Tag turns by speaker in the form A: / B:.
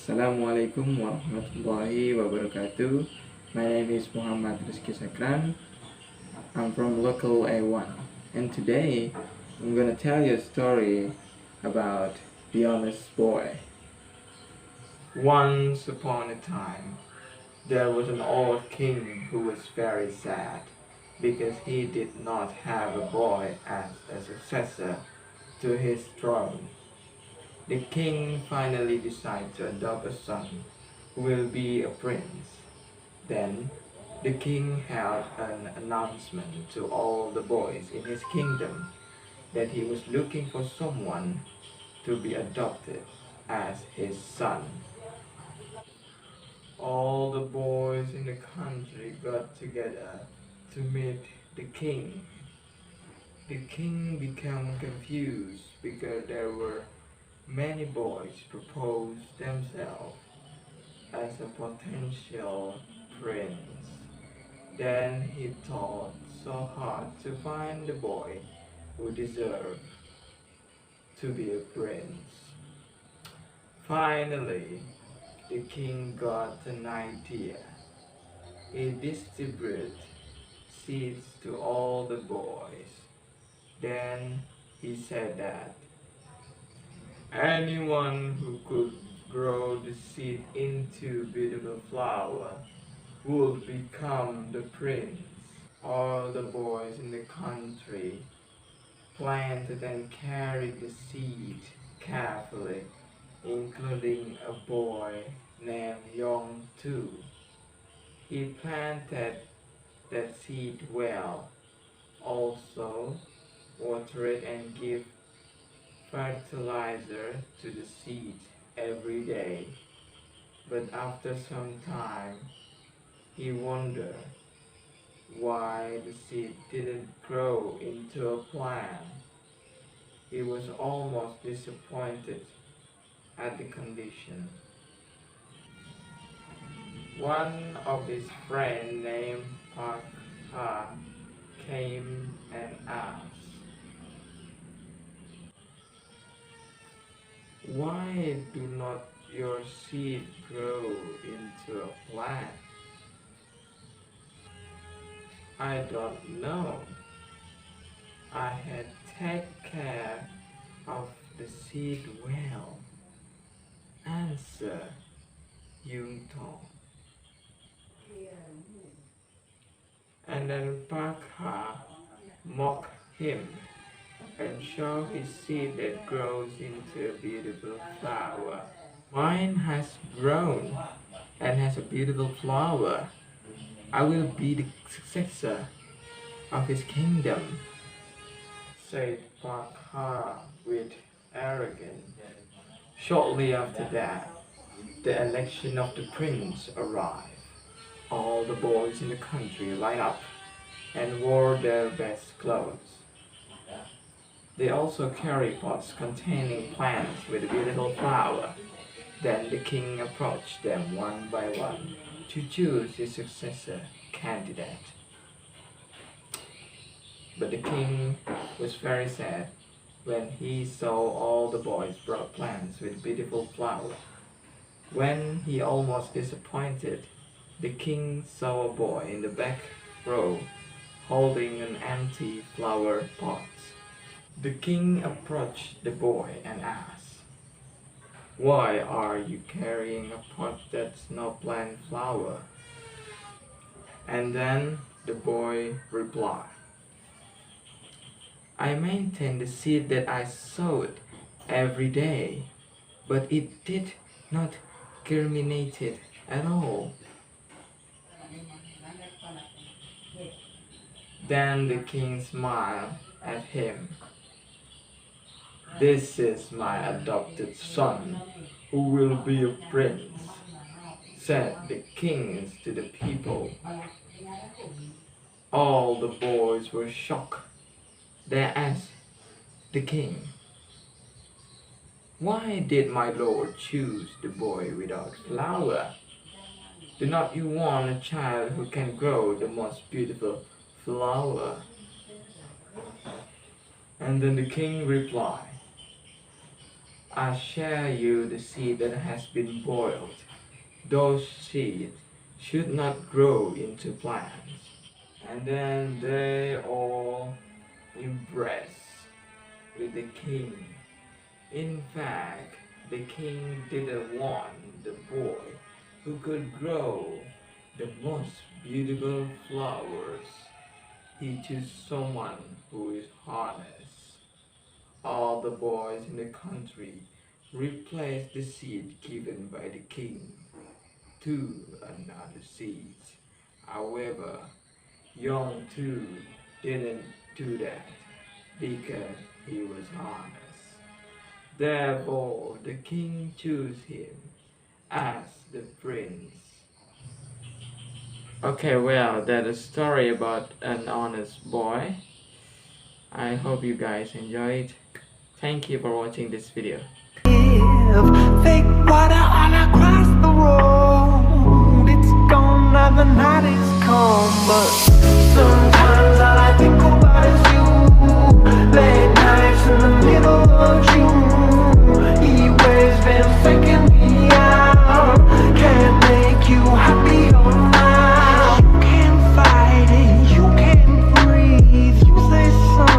A: Assalamualaikum warahmatullahi wabarakatuh. My name is Rizqi Sakran. I'm from local A1, and today I'm gonna tell you a story about the honest boy. Once upon a time, there was an old king who was very sad because he did not have a boy as a successor to his throne. The king finally decided to adopt a son who will be a prince. Then the king held an announcement to all the boys in his kingdom that he was looking for someone to be adopted as his son. All the boys in the country got together to meet the king. The king became confused because there were many boys proposed themselves as a potential prince. Then he thought so hard to find the boy who deserved to be a prince. Finally, the king got an idea. He distributed seeds to all the boys. Then he said that anyone who could grow the seed into beautiful flower would become the prince. All the boys in the country planted and carried the seed carefully, including a boy named Yong too. He planted that seed well, also watered and gave fertilizer to the seed every day. But after some time, he wondered why the seed didn't grow into a plant. He was almost disappointed at the condition. One of his friends named Parker came and asked, "Why do not your seed grow into a plant?" "I don't know. I had taken care of the seed well," answered Yung Tong. And then Parker mocked him and showed his seed that grows into a beautiful flower. "Mine has grown and has a beautiful flower. I will be the successor of his kingdom," said Parker with arrogance. Shortly after that, the election of the prince arrived. All the boys in the country lined up and wore their best clothes. They also carried pots containing plants with a beautiful flower. Then the king approached them one by one to choose his successor candidate. But the king was very sad when he saw all the boys brought plants with beautiful flowers. When he almost disappointed, the king saw a boy in the back row holding an empty flower pot. The king approached the boy and asked, "Why are you carrying a pot that's no plant flower?" And then the boy replied, "I maintain the seed that I sowed every day, but it did not germinate at all." Then the king smiled at him. "This is my adopted son, who will be a prince," said the king to the people. All the boys were shocked. They asked the king, "Why did my lord choose the boy without flower? Do not you want a child who can grow the most beautiful flower?" And then the king replied, I share you the seed that has been boiled. Those seeds should not grow into plants. And then they all embrace with the king. In fact, the king didn't want the boy who could grow the most beautiful flowers. He chose someone who is honest. All the boys in the country replaced the seed given by the king to another seed. However, Young too didn't do that because he was honest. Therefore, the king chose him as the prince. Okay, well, that's a story about an honest boy. I hope you guys enjoyed. Thank you for watching this video.
B: Fake water all across the road. It's gone now, the night is come, but